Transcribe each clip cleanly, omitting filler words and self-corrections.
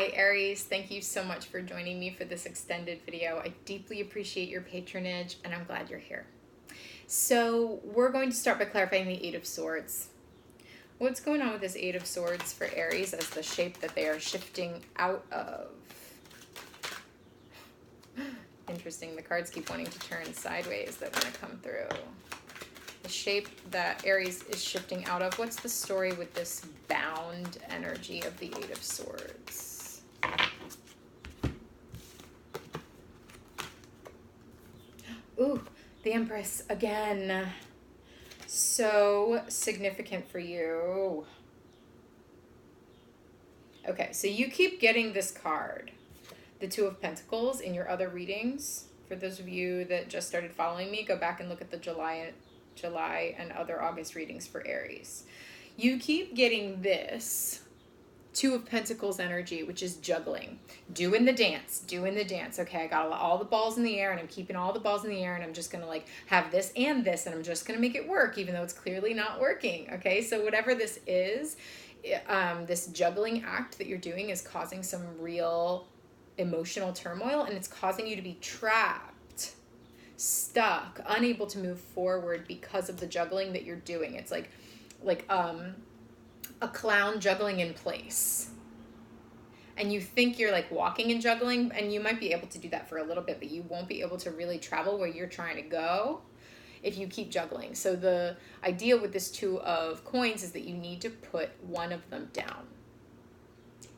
Hi Aries, thank you so much for joining me for this extended video. I deeply appreciate your patronage and I'm glad you're here. So we're going to start by clarifying the Eight of Swords. What's going on with this Eight of Swords for Aries as the shape that they are shifting out of? Interesting, the cards keep wanting to turn sideways that want to come through. The shape that Aries is shifting out of. What's the story with this bound energy of the Eight of Swords? Ooh, the Empress again. So significant for you. Okay, so you keep getting this card, the Two of Pentacles, in your other readings. For those of you that just started following me, go back and look at the July and other August readings for Aries. You keep getting this Two of Pentacles energy, which is juggling, doing the dance. Okay, I got all the balls in the air and I'm keeping all the balls in the air and I'm just gonna like have this and I'm just gonna make it work even though it's clearly not working. Okay, so whatever this is, this juggling act that you're doing is causing some real emotional turmoil and it's causing you to be trapped, stuck, unable to move forward because of the juggling that you're doing. It's like a clown juggling in place. And you think you're like walking and juggling, and you might be able to do that for a little bit, but you won't be able to really travel where you're trying to go if you keep juggling. So the idea with this Two of Coins is that you need to put one of them down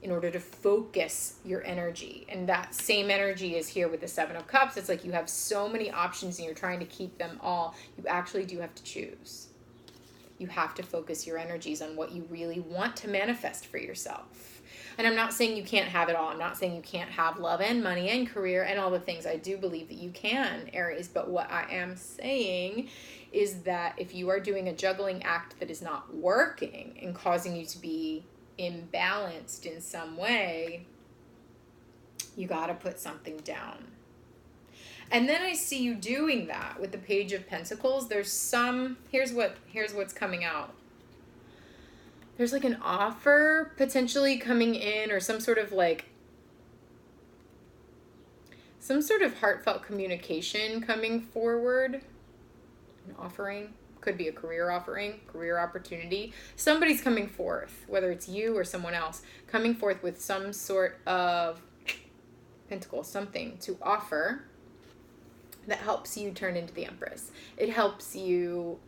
in order to focus your energy. And that same energy is here with the Seven of Cups. It's like you have so many options and you're trying to keep them all. You actually do have to choose. You have to focus your energies on what you really want to manifest for yourself. And I'm not saying you can't have it all. I'm not saying you can't have love and money and career and all the things. I do believe that you can, Aries. But what I am saying is that if you are doing a juggling act that is not working and causing you to be imbalanced in some way, you got to put something down. And then I see you doing that with the Page of Pentacles. There's here's what's coming out. There's like an offer potentially coming in, or some sort of heartfelt communication coming forward. An offering. Could be a career offering, career opportunity. Somebody's coming forth, whether it's you or someone else, coming forth with some sort of pentacle, something to offer that helps you turn into the Empress. It helps you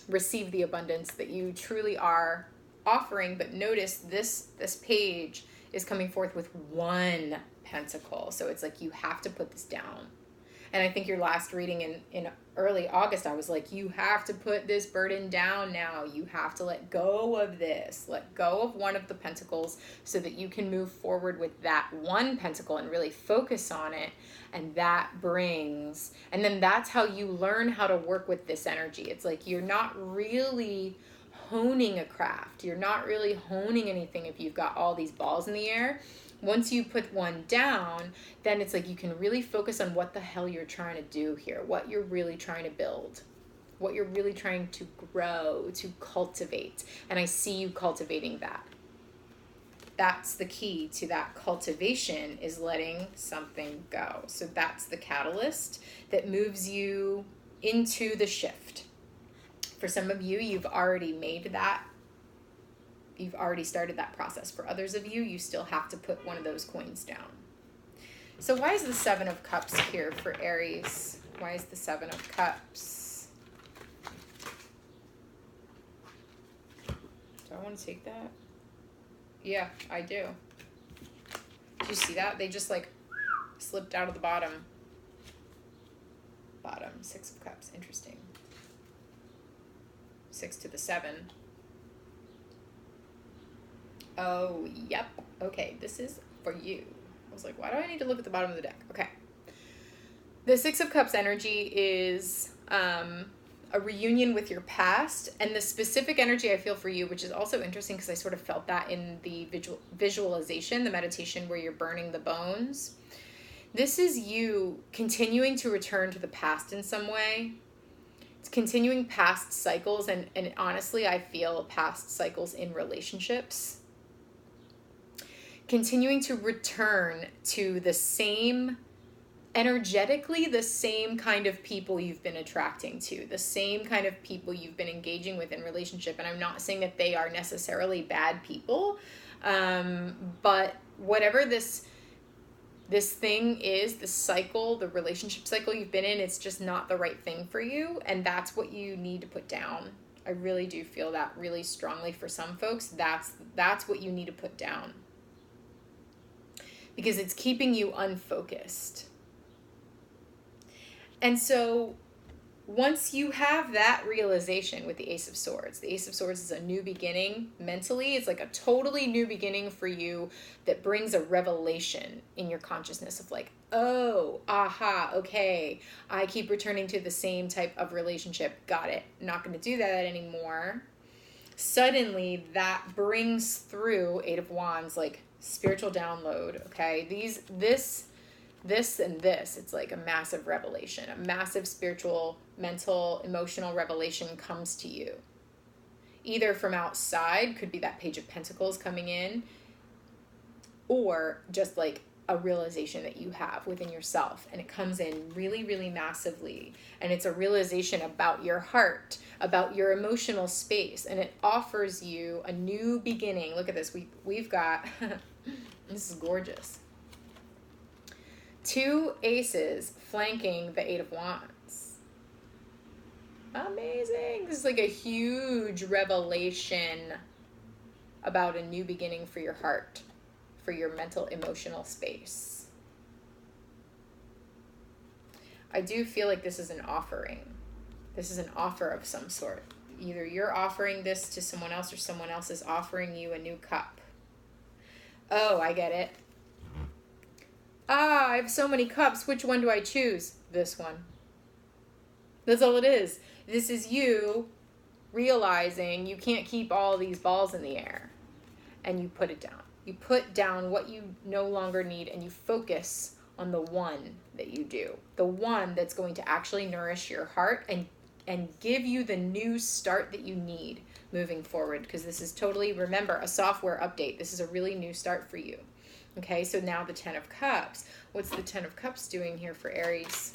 receive the abundance that you truly are offering. But notice this page is coming forth with one pentacle. So it's like you have to put this down. And I think your last reading in early August, I was like, you have to put this burden down now. You have to let go of this. Let go of one of the pentacles so that you can move forward with that one pentacle and really focus on it. And that brings, and then that's how you learn how to work with this energy. It's like you're not really honing a craft. You're not really honing anything if you've got all these balls in the air. Once you put one down, then it's like you can really focus on what the hell you're trying to do here, what you're really trying to build, what you're really trying to grow, to cultivate. And I see you cultivating that. That's the key to that cultivation, is letting something go. So that's the catalyst that moves you into the shift. For some of you, you've already made that. You've already started that process. For others of you, you still have to put one of those coins down. So why is the Seven of Cups here for Aries? Why is the Seven of Cups? Do I want to take that? Yeah, I do. Did you see that? They just like slipped out of the bottom. Six of Cups. Interesting. 6 to the 7. Oh, yep. Okay, this is for you. I was like, why do I need to look at the bottom of the deck? Okay. The Six of Cups energy is a reunion with your past, and the specific energy I feel for you, which is also interesting because I sort of felt that in the visualization, the meditation where you're burning the bones. This is you continuing to return to the past in some way. It's continuing past cycles, and honestly, I feel past cycles in relationships. continuing to return to the same, energetically, the same kind of people you've been attracting to, the same kind of people you've been engaging with in relationship. And I'm not saying that they are necessarily bad people, but whatever this thing is, the cycle, the relationship cycle you've been in, it's just not the right thing for you. And that's what you need to put down. I really do feel that really strongly for some folks. That's what you need to put down, because it's keeping you unfocused. And so once you have that realization with the Ace of Swords is a new beginning mentally. It's like a totally new beginning for you that brings a revelation in your consciousness of like, oh, aha, okay, I keep returning to the same type of relationship. Got it. Not going to do that anymore. Suddenly that brings through Eight of Wands, like spiritual download. Okay. This and this, it's like a massive revelation, a massive spiritual, mental, emotional revelation comes to you. Either from outside, could be that Page of Pentacles coming in, or just like a realization that you have within yourself. And it comes in really, really massively. And it's a realization about your heart, about your emotional space. And it offers you a new beginning. Look at this. We've got, this is gorgeous. 2 aces flanking the 8 of Wands. Amazing. This is like a huge revelation about a new beginning for your heart, for your mental, emotional space. I do feel like this is an offering. This is an offer of some sort. Either you're offering this to someone else or someone else is offering you a new cup. Oh, I get it. I have so many cups. Which one do I choose? This one. That's all it is. This is you realizing you can't keep all these balls in the air. And you put it down. You put down what you no longer need and you focus on the one that you do. The one that's going to actually nourish your heart and give you the new start that you need moving forward. Because this is totally, remember, a software update. This is a really new start for you. Okay, so now the 10 of Cups. What's the 10 of Cups doing here for Aries?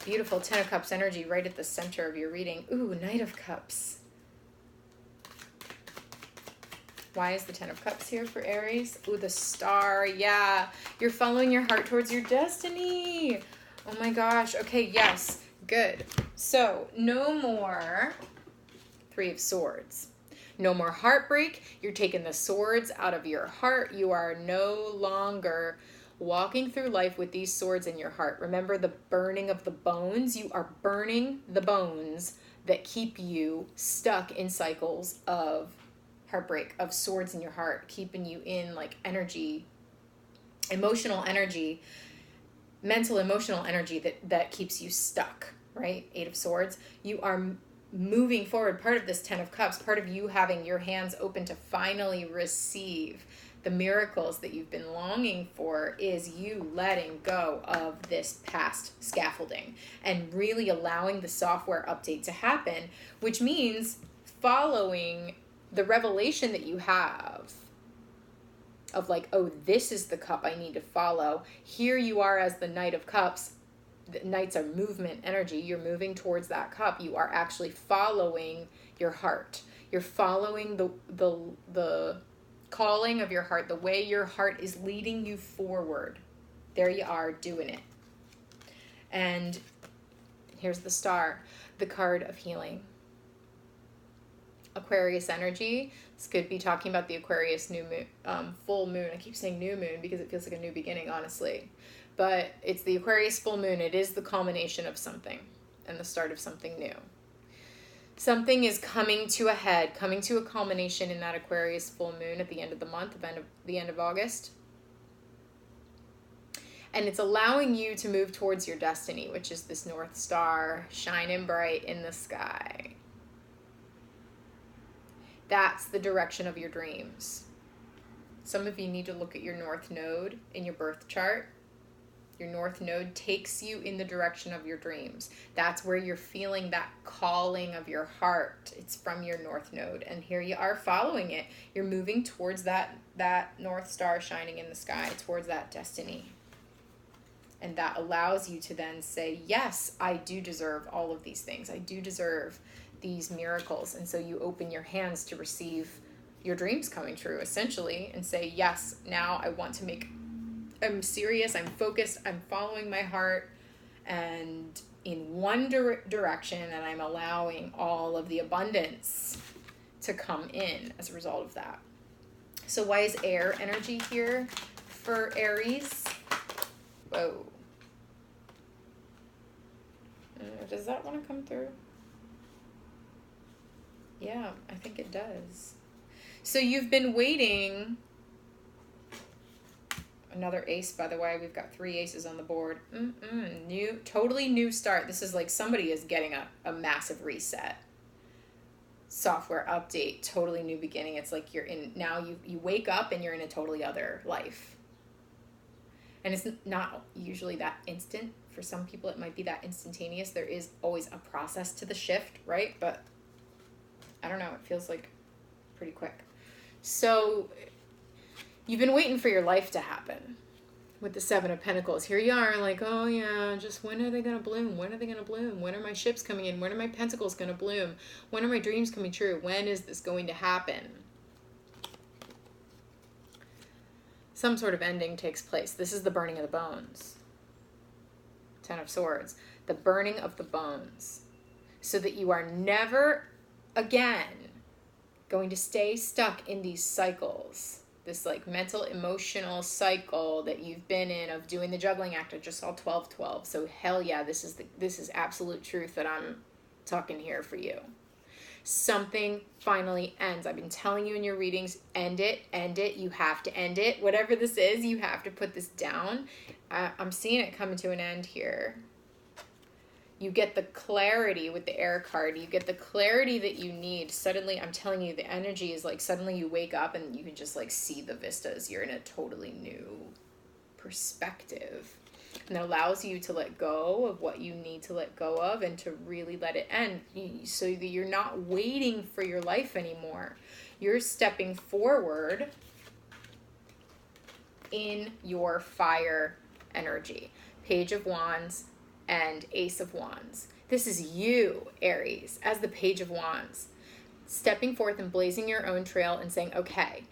Beautiful 10 of Cups energy right at the center of your reading. Ooh, Knight of Cups. Why is the 10 of Cups here for Aries? Ooh, the Star. Yeah, you're following your heart towards your destiny. Oh my gosh. Okay, yes, good. So no more 3 of Swords. No more heartbreak. You're taking the swords out of your heart. You are no longer walking through life with these swords in your heart. Remember the burning of the bones? You are burning the bones that keep you stuck in cycles of heartbreak, of swords in your heart, keeping you in like energy, emotional energy, mental emotional energy that keeps you stuck, right? 8 of Swords. You are moving forward. Part of this 10 of Cups, part of you having your hands open to finally receive the miracles that you've been longing for, is you letting go of this past scaffolding and really allowing the software update to happen, which means following the revelation that you have of like, oh, this is the cup I need to follow. Here you are as the Knight of Cups. The Knights are movement energy. You're moving towards that cup. You are actually following your heart. You're following the calling of your heart, the way your heart is leading you forward. There you are doing it. And here's the Star, the card of healing. Aquarius energy. This could be talking about the Aquarius new moon, full moon. I keep saying new moon because it feels like a new beginning, honestly. But it's the Aquarius full moon. It is the culmination of something and the start of something new. Something is coming to a head, coming to a culmination in that Aquarius full moon at the end of the month, the end of August. And it's allowing you to move towards your destiny, which is this North Star shining bright in the sky. That's the direction of your dreams. Some of you need to look at your North Node in your birth chart. Your North Node takes you in the direction of your dreams. That's where you're feeling that calling of your heart. It's from your North Node. And here you are following it. You're moving towards that North Star shining in the sky, towards that destiny. And that allows you to then say, yes, I do deserve all of these things. I do deserve these miracles. And so you open your hands to receive your dreams coming true, essentially, and say, yes, now I want to I'm serious, I'm focused, I'm following my heart, and in one direction, and I'm allowing all of the abundance to come in as a result of that. So why is air energy here for Aries? Whoa. Does that want to come through? Yeah, I think it does. So you've been waiting. Another ace, by the way. We've got 3 aces on the board. Totally new start. This is like somebody is getting a massive reset. Software update, totally new beginning. It's like you're in, now you wake up and you're in a totally other life. And it's not usually that instant. For some people, it might be that instantaneous. There is always a process to the shift, right? But I don't know. It feels like pretty quick. So you've been waiting for your life to happen with the 7 of Pentacles. Here you are like, oh yeah, just when are they going to bloom? When are they going to bloom? When are my ships coming in? When are my pentacles going to bloom? When are my dreams coming true? When is this going to happen? Some sort of ending takes place. This is the burning of the bones. 10 of Swords. The burning of the bones. So that you are never again going to stay stuck in these cycles. This like mental, emotional cycle that you've been in of doing the juggling act. I just saw 12-12. So hell yeah, this is absolute truth that I'm talking here for you. Something finally ends. I've been telling you in your readings, end it. You have to end it. Whatever this is, you have to put this down. I'm seeing it coming to an end here. You get the clarity with the air card. You get the clarity that you need. Suddenly, I'm telling you, the energy is like suddenly you wake up and you can just like see the vistas. You're in a totally new perspective. And it allows you to let go of what you need to let go of and to really let it end so that you're not waiting for your life anymore. You're stepping forward in your fire energy. Page of Wands and Ace of Wands. This is you, Aries, as the Page of Wands, stepping forth and blazing your own trail and saying, okay,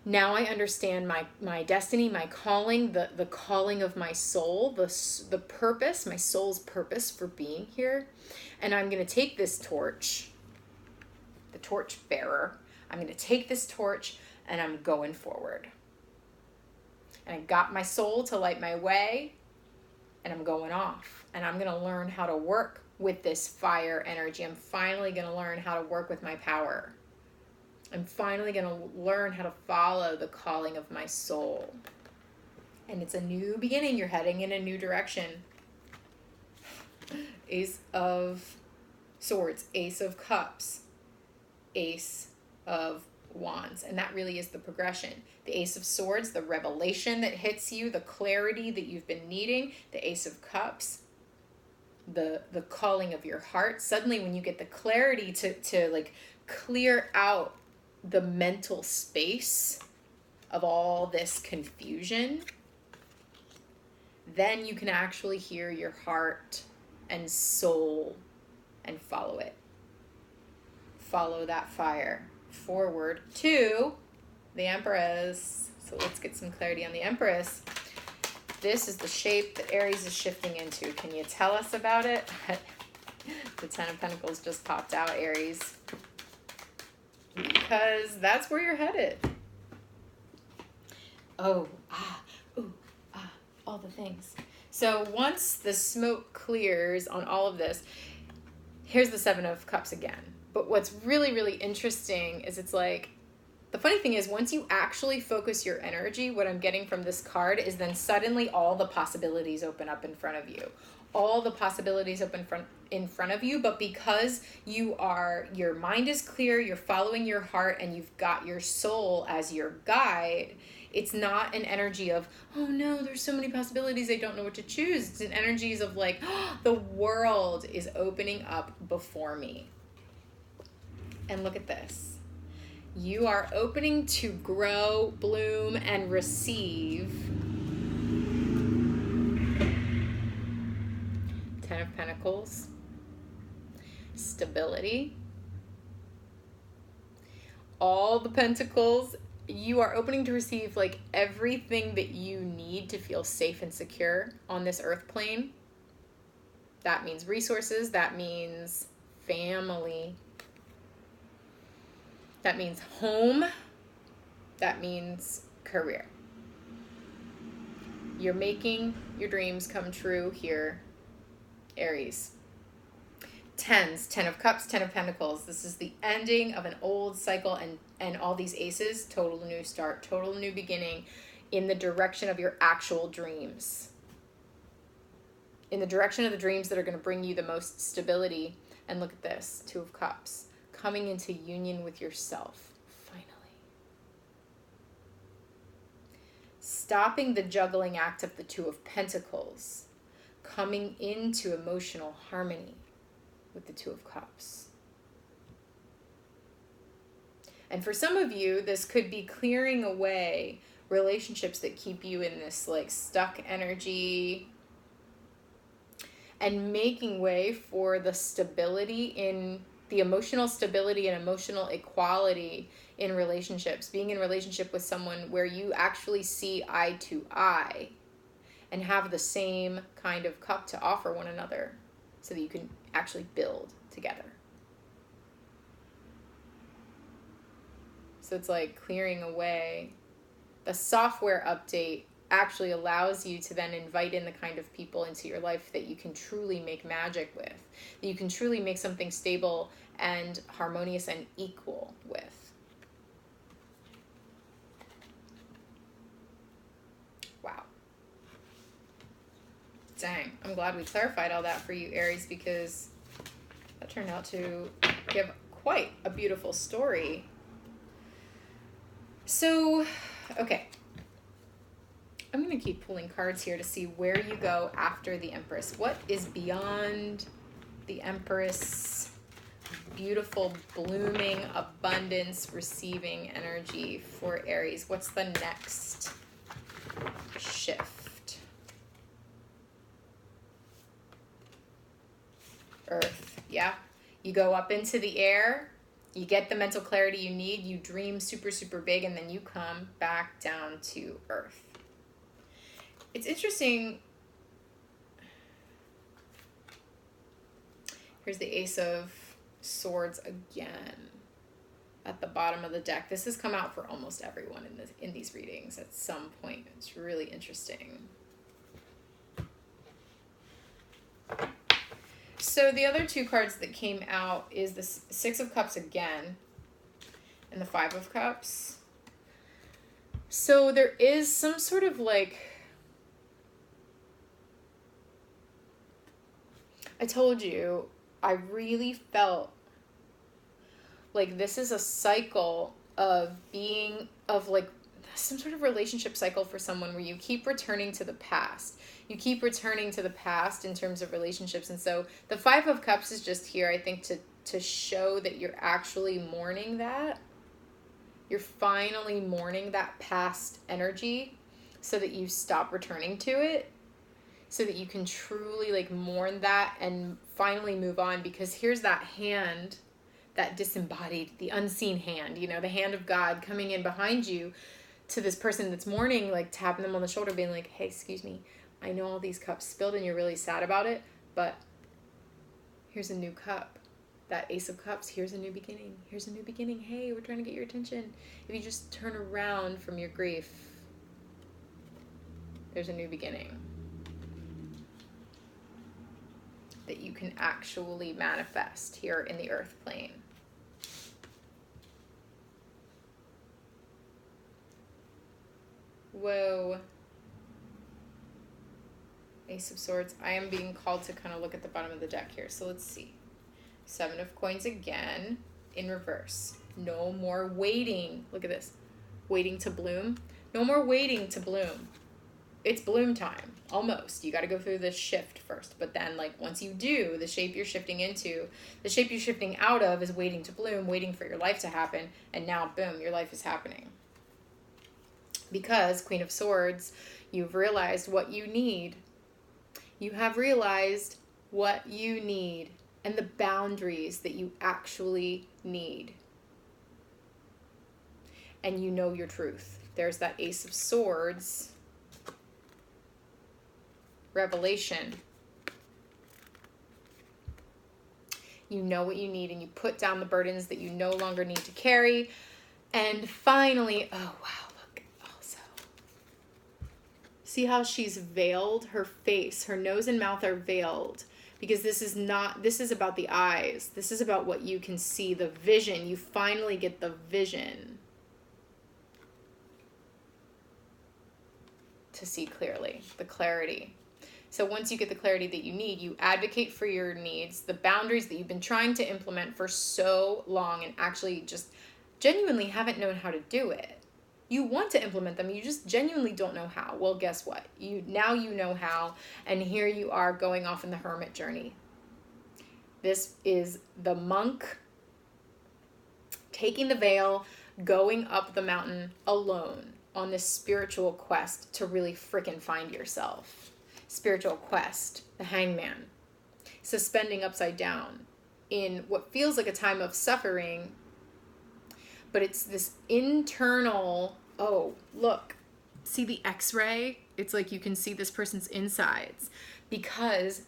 now I understand my destiny, my calling, the calling of my soul, the purpose, my soul's purpose for being here. And I'm going to take this torch, the torch bearer. I'm going to take this torch and I'm going forward. And I got my soul to light my way and I'm going off. And I'm going to learn how to work with this fire energy. I'm finally going to learn how to work with my power. I'm finally going to learn how to follow the calling of my soul. And it's a new beginning. You're heading in a new direction. Ace of Swords, Ace of Cups, Ace of Wands. And that really is the progression. The Ace of Swords, the revelation that hits you, the clarity that you've been needing. The Ace of Cups, the calling of your heart. Suddenly when you get the clarity to like clear out the mental space of all this confusion, then you can actually hear your heart and soul and follow it. Follow that fire forward to the Empress. So let's get some clarity on the Empress. This is the shape that Aries is shifting into. Can you tell us about it? The 10 of Pentacles just popped out, Aries. Because that's where you're headed. Oh, all the things. So once the smoke clears on all of this, here's the 7 of Cups again. But what's really, really interesting is it's like, the funny thing is once you actually focus your energy, what I'm getting from this card is then suddenly all the possibilities open up in front of you. all the possibilities open in front of you, but because your mind is clear, you're following your heart, and you've got your soul as your guide, it's not an energy of, oh no, there's so many possibilities, I don't know what to choose. It's an energies of like, oh, the world is opening up before me. And look at this. You are opening to grow, bloom, and receive. 10 of Pentacles. Stability. All the Pentacles. You are opening to receive like everything that you need to feel safe and secure on this earth plane. That means resources. That means family. That means home. That means career. You're making your dreams come true here, Aries. Tens, 10 of Cups, 10 of Pentacles. This is the ending of an old cycle, and all these aces, total new start, total new beginning in the direction of your actual dreams. In the direction of the dreams that are going to bring you the most stability. And look at this, 2 of Cups. Coming into union with yourself, finally. Stopping the juggling act of the 2 of Pentacles. Coming into emotional harmony with the 2 of Cups. And for some of you, this could be clearing away relationships that keep you in this like stuck energy, and making way for the stability in the emotional stability and emotional equality in relationships. Being in relationship with someone where you actually see eye to eye and have the same kind of cup to offer one another so that you can actually build together. So it's like clearing away. The software update actually allows you to then invite in the kind of people into your life that you can truly make magic with, that you can truly make something stable and harmonious and equal with. Wow. Dang, I'm glad we clarified all that for you, Aries, because that turned out to give quite a beautiful story. So, okay. I'm going to keep pulling cards here to see where you go after the Empress. What is beyond the Empress? Beautiful, blooming, abundance, receiving energy for Aries. What's the next shift? Earth. Yeah. You go up into the air. You get the mental clarity you need. You dream super, super big. And then you come back down to Earth. It's interesting. Here's the Ace of Swords again at the bottom of the deck. This has come out for almost everyone in these readings at some point. It's really interesting. So the other 2 cards that came out is the 6 of Cups again and the 5 of Cups. So there is some sort of like, I told you, I really felt like this is a cycle of like some sort of relationship cycle for someone where you keep returning to the past. You keep returning to the past in terms of relationships. And so the 5 of Cups is just here, I think, to show that you're actually mourning that. You're finally mourning that past energy so that you stop returning to it. So that you can truly like mourn that and finally move on, because here's that hand, that disembodied, the unseen hand, you know, the hand of God coming in behind you to this person that's mourning, like tapping them on the shoulder, being like, hey, excuse me, I know all these cups spilled and you're really sad about it, but here's a new cup. That Ace of Cups, here's a new beginning. Here's a new beginning. Hey, we're trying to get your attention. If you just turn around from your grief, there's a new beginning that you can actually manifest here in the earth plane. Whoa. Ace of Swords. I am being called to kind of look at the bottom of the deck here. So let's see. 7 of Coins again in reverse. No more waiting. Look at this. Waiting to bloom. No more waiting to bloom. It's bloom time. Almost. You got to go through this shift first. But then, like, once you do, the shape you're shifting into, the shape you're shifting out of is waiting to bloom, waiting for your life to happen. And now, boom, your life is happening. Because, Queen of Swords, you've realized what you need. You have realized what you need and the boundaries that you actually need. And you know your truth. There's that Ace of Swords revelation. You know what you need, and you put down the burdens that you no longer need to carry. And finally, oh wow, look, also. See how she's veiled? Her face, her nose and mouth are veiled. Because this is about the eyes. This is about what you can see, the vision. You finally get the vision to see clearly, the clarity. So once you get the clarity that you need, you advocate for your needs, the boundaries that you've been trying to implement for so long and actually just genuinely haven't known how to do it. You want to implement them, you just genuinely don't know how. Well, guess what? Now you know how, and here you are going off in the hermit journey. This is the monk taking the veil, going up the mountain alone on this spiritual quest to really frickin' find yourself. Spiritual quest, the hangman, suspending upside down in what feels like a time of suffering, but it's this internal, oh, look, see the x-ray? It's like you can see this person's insides because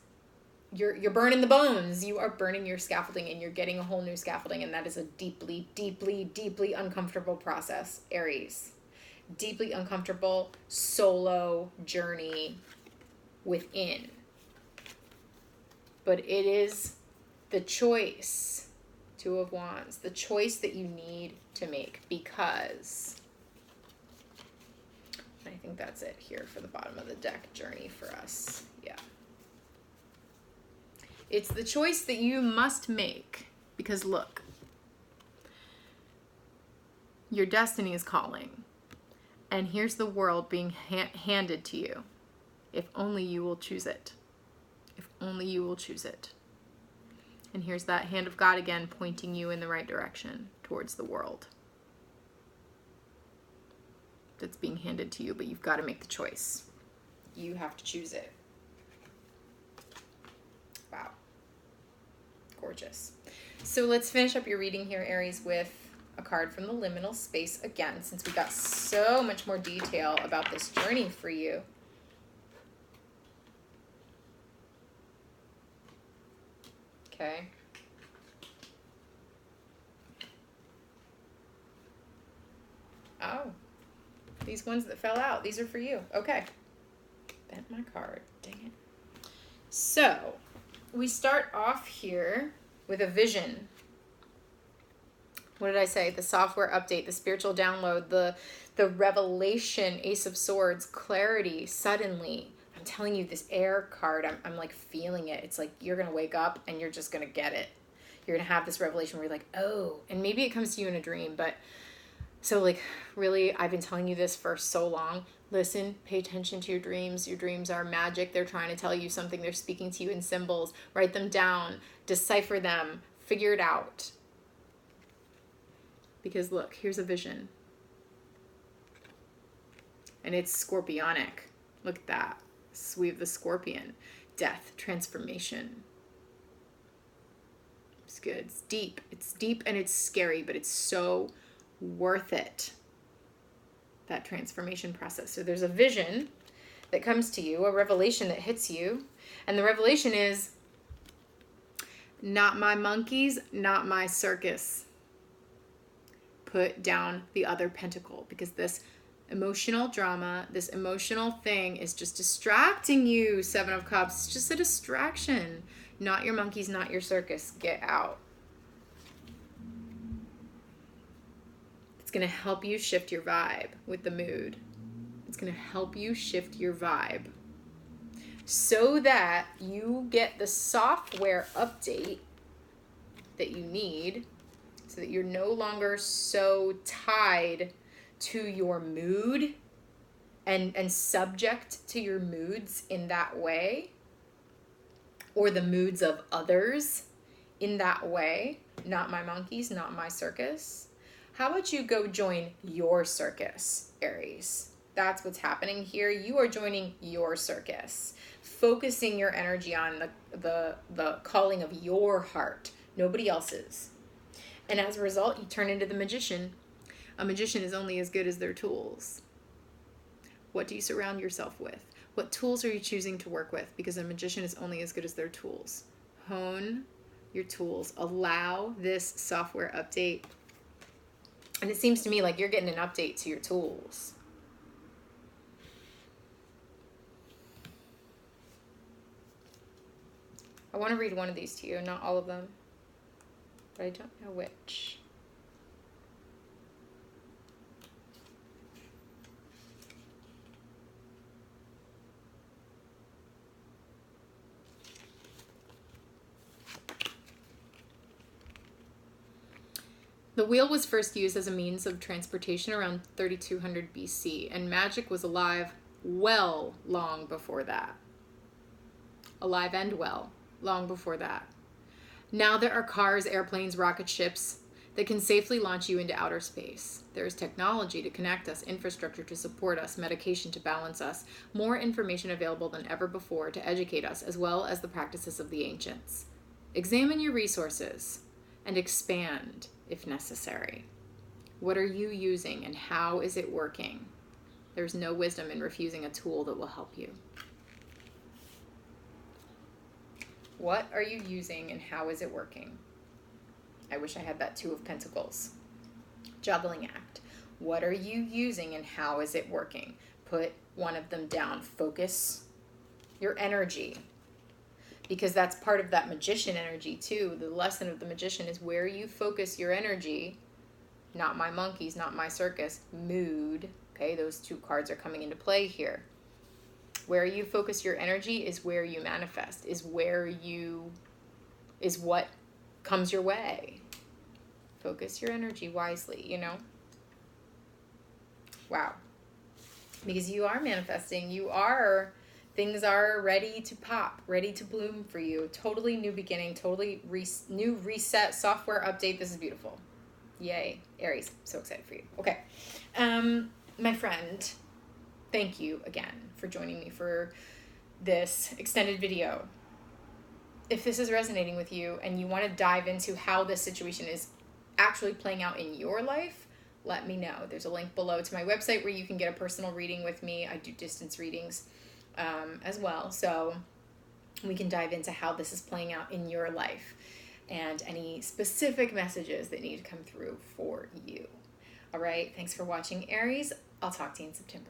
you're burning the bones. You are burning your scaffolding and you're getting a whole new scaffolding, and that is a deeply, deeply, deeply uncomfortable process, Aries. Deeply uncomfortable solo journey within. But it is the choice, 2 of Wands, the choice that you need to make, because I think that's it here for the bottom of the deck journey for us. Yeah. It's the choice that you must make, because look, your destiny is calling, and here's the world being handed to you. If only you will choose it. If only you will choose it. And here's that hand of God again pointing you in the right direction towards the world that's being handed to you, but you've got to make the choice. You have to choose it. Wow. Gorgeous. So let's finish up your reading here, Aries, with a card from the liminal space again, since we got so much more detail about this journey for you. Okay. Oh, these ones that fell out, these are for you. Okay. Bent my card. Dang it. So, we start off here with a vision. What did I say? The software update, the spiritual download, the revelation, Ace of Swords, clarity, suddenly. I'm telling you, this air card, I'm like feeling it. It's like you're going to wake up and you're just going to get it. You're going to have this revelation where you're like, oh, and maybe it comes to you in a dream. But so like, really, I've been telling you this for so long. Listen, pay attention to your dreams. Your dreams are magic. They're trying to tell you something. They're speaking to you in symbols. Write them down, decipher them, figure it out. Because look, here's a vision. And it's scorpionic. Look at that. We have the scorpion. Death, transformation. It's good. It's deep. It's deep and it's scary, but it's so worth it. That transformation process. So there's a vision that comes to you, a revelation that hits you. And the revelation is, not my monkeys, not my circus. Put down the other pentacle, because this emotional drama, this emotional thing is just distracting you, 7 of Cups. It's just a distraction. Not your monkeys, not your circus. Get out. It's going to help you shift your vibe with the mood. It's going to help you shift your vibe. so that you get the software update that you need, so that you're no longer so tied to your mood and subject to your moods in that way, or the moods of others in that way. Not my monkeys, not my circus. How about you go join your circus, Aries? That's what's happening here. You are joining your circus, focusing your energy on the calling of your heart, nobody else's. And as a result, you turn into the magician. A magician is only as good as their tools. What do you surround yourself with? What tools are you choosing to work with? Because a magician is only as good as their tools. Hone your tools. Allow this software update. And it seems to me like you're getting an update to your tools. I want to read one of these to you, not all of them, but I don't know which. The wheel was first used as a means of transportation around 3200 BC, and magic was alive well long before that. Alive and well, long before that. Now there are cars, airplanes, rocket ships that can safely launch you into outer space. There is technology to connect us, infrastructure to support us, medication to balance us, more information available than ever before to educate us, as well as the practices of the ancients. Examine your resources and expand if necessary. What are you using and how is it working? There's no wisdom in refusing a tool that will help you. What are you using and how is it working? I wish I had that Two of Pentacles. Juggling act. What are you using and how is it working? Put one of them down. Focus your energy. Because that's part of that magician energy too. The lesson of the magician is where you focus your energy. Not my monkeys, not my circus. Mood. Okay, those two cards are coming into play here. Where you focus your energy is where you manifest, is what comes your way. Focus your energy wisely, you know? Wow. Because you are manifesting. Things are ready to pop, ready to bloom for you. Totally new beginning, totally new reset, software update. This is beautiful. Yay. Aries, so excited for you. Okay. My friend, thank you again for joining me for this extended video. If this is resonating with you and you want to dive into how this situation is actually playing out in your life, let me know. There's a link below to my website where you can get a personal reading with me. I do distance readings as well. So we can dive into how this is playing out in your life and any specific messages that need to come through for you. All right. Thanks for watching, Aries. I'll talk to you in September.